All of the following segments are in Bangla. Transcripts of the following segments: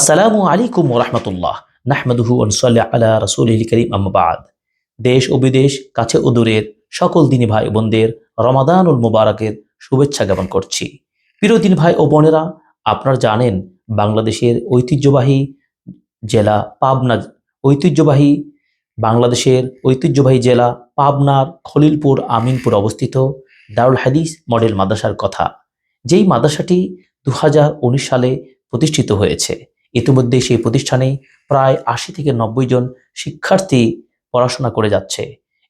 আসসালামু আলাইকুম ওয়া রাহমাতুল্লাহ। নাহমাদুহু ওয়া নুসাল্লি আলা রাসূলিল কারীম আম্মা বা'দ। দেশ ও বিদেশ, কাছে ও দূরের সকল দিনী ভাই ও বোনদের রমাদানুল মুবারকের শুভেচ্ছা জ্ঞাপন করছি। প্রিয় দিনী ভাই ও বোনেরা, আপনারা জানেন বাংলাদেশের ঐতিহ্যবাহী জেলা পাবনা ঐতিহ্যবাহী বাংলাদেশের ঐতিহ্যবাহী জেলা পাবনার খলিলপুর আমিনপুর অবস্থিত দারুল হাদিস মডেল মাদ্রাসার কথা। যেই মাদ্রাসাটি ২০১৯ সালে প্রতিষ্ঠিত হয়েছে। ইতিমধ্যে সেই প্রতিষ্ঠানে প্রায় ৮০ থেকে ৯০ জন শিক্ষার্থী পড়াশোনা করে যাচ্ছে।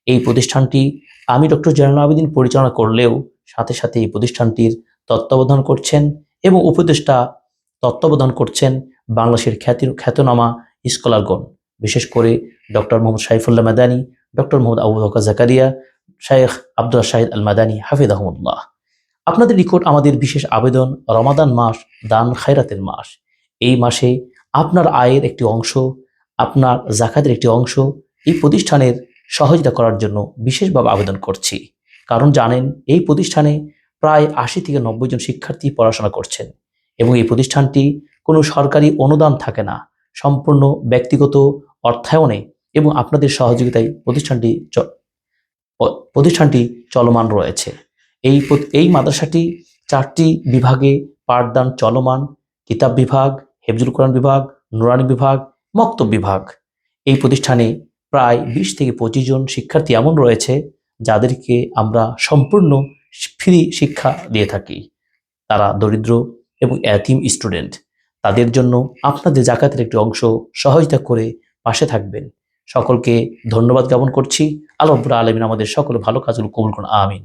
এই প্রতিষ্ঠানটি আমি ডক্টর জয়নুল আবেদীন পরিচালনা করলেও সাথে সাথে এই প্রতিষ্ঠানটির তত্ত্বাবধান করছেন এবং উপদেষ্টা তত্ত্বাবধান করছেন বাংলাদেশের খ্যাতনামা স্কলারগণ, বিশেষ করে ডক্টর মোহাম্মদ সাইফুল্লাহ মাদানী, ডক্টর মোহাম্মদ আবু বকর জাকারিয়া, শায়েখ আব্দুল্লাহ শাহিদ আল মাদানী হাফিজাহুমুল্লাহ। আপনাদের নিকট আমাদের বিশেষ আবেদন, রমাদান মাস দান খায়রাতের মাস। এই মাসে আপনার আয়ের একটি অংশ, আপনার যাকাতের একটি অংশ এই প্রতিষ্ঠানের সহযোগিতা করার জন্য বিশেষভাবে আবেদন করছি। কারণ জানেন এই প্রতিষ্ঠানে প্রায় ৮০ থেকে ৯০ জন শিক্ষার্থী পড়াশোনা করছেন এবং এই প্রতিষ্ঠানটি কোনো সরকারি অনুদান থাকে না, সম্পূর্ণ ব্যক্তিগত অর্থায়নে এবং আপনাদের সহযোগিতায় প্রতিষ্ঠানটি চলমান রয়েছে। এই মাদ্রাসাটি ৪টি বিভাগে পাঠদান চলমান: কিতাব বিভাগ, হেফজুল কোরআন বিভাগ, নুরানি বিভাগ, মক্তব বিভাগ। এই প্রতিষ্ঠানে প্রায় ২০ থেকে ২৫ জন শিক্ষার্থী এমন রয়েছে যাদেরকে আমরা সম্পূর্ণ ফ্রি শিক্ষা দিয়ে থাকি। তারা দরিদ্র এবং এতিম স্টুডেন্ট। তাদের জন্য আপনাদের যাকাতের একটি অংশ সহযোগিতা করে পাশে থাকবেন। সকলকে ধন্যবাদ জ্ঞাপন করছি। আল্লাহ রাব্বুল আলামিন আমাদের সকল ভালো কাজগুলো কবুল করুন, আমিন।